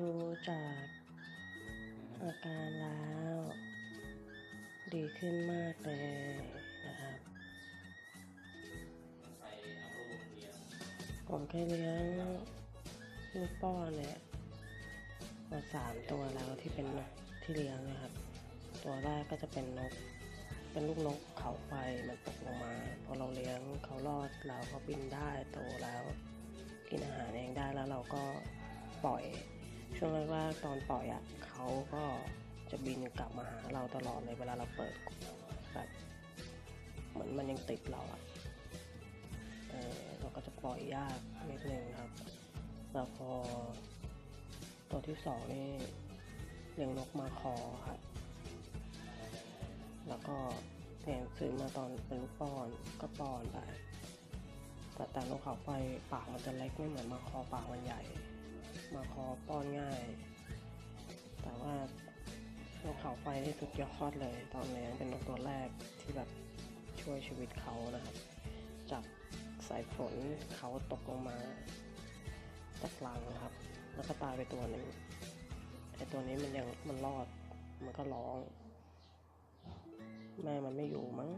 ดูจากอาการแล้วดีขึ้นมากเลยนะครับผมเคยเลี้ยงลูกป้อนเนี่ยมา3 ตัวแล้วที่เป็นนกที่เลี้ยงนะครับตัวแรกก็จะเป็นลูกนกเขาไฟมันตกลงมาพอเราเลี้ยงเขารอดแล้วเขาบินได้โตแล้วกินอาหารเองได้แล้วเราก็ปล่อยช่วงแรกๆตอนปล่อยเขาก็จะบินกลับมาหาเราตลอดเลยเวลาเราเปิดแบบเหมือนมันยังติดเราเราก็จะปล่อยยากนิดนึงครับแล้วพอตัวที่2นี่เลี้ยงนกมาคอครับแล้วก็เลี้ยงซื้อมาตอนเป็นลูกป้อนก็ป้อนไปแต่นกเขาไฟปากมันจะเล็กไม่เหมือนมาคอปากมันใหญ่มาคอป้อนง่ายแต่ว่านกเขาไฟที่สุดยอดเลยตอนเลี้ยงเป็นนกตัวแรกที่แบบช่วยชีวิตเขานะครับจากสายฝนเขาตกลงมาจากรังนะครับแล้วก็ตายไปตัวหนึ่งไอตัวนี้มันรอดมันก็ร้องแม่มันไม่อยู่มั้ง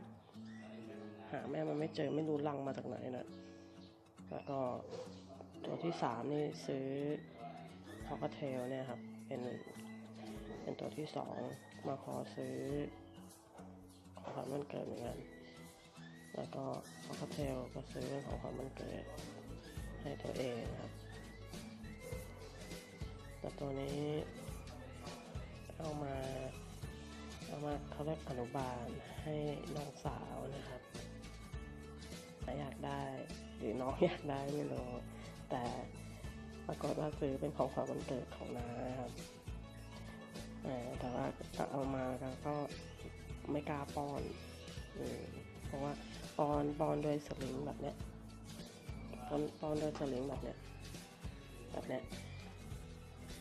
หาแม่มันไม่เจอไม่รู้รังมาจากไหนนะแล้วก็ตัวที่3นี่ซื้อคอกเทลเนี่ยครับเป็นตัวที่2มาขอซื้อของขวัญวันเกิดเหมือนกันแล้วก็คอกเทลก็ซื้อเป็นของขวัญวันเกิดให้ตัวเองครับแต่ตัวนี้เอามาเขาเรียกอนุบาลให้น้องสาวนะครับอยากได้หรือน้องอยากได้ไม่รู้แต่ปรากฏว่าซื้อเป็นของขวัญวันเกิดของน้าครับแต่ว่าเอามาก็ไม่กล้าป้อนเพราะว่าป้อนโดยสลิงแบบเนี้ยป้อนโดยสลิงแบบเนี้ย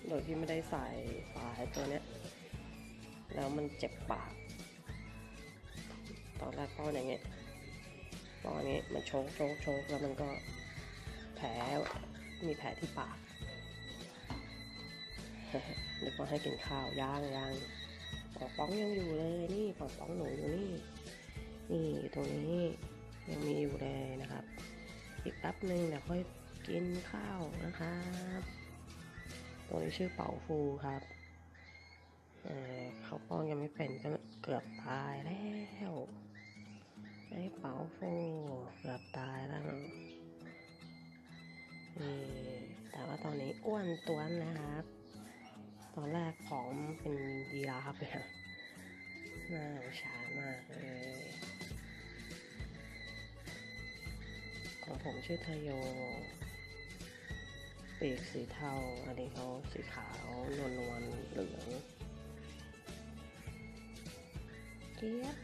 โดยที่ไม่ได้ใส่ฝาตัวเนี้ยแล้วมันเจ็บปากตอนแรกป้อนอย่างเงี้ยป้อนอย่างงี้มันโชกแล้วมันก็มีแผลที่ปากนึกว่าให้กินข้าวย่างป๋องยังอยู่เลยนี่ป๋องหนูอยู่นี่ตรงนี้ยังมีอยู่เลยนะครับอีกแป๊บนึงเดี๋ยวค่อยกินข้าวนะครับตัวนี้ชื่อเป๋าฟูครับเขาป้อนยังไม่เป็นก็เกือบตายแล้วไอ้เป๋าฟูเกือบตายแล้วแต่ว่าตอนนี้อ้วนต้วนนะครับตอนแรกผอมเป็นยีราฟเลยน่าสงสารมากเลยของผมชื่อทโยปีกสีเทาอันนี้เขาสีขาวนวลเหลืองเจี๊ยบ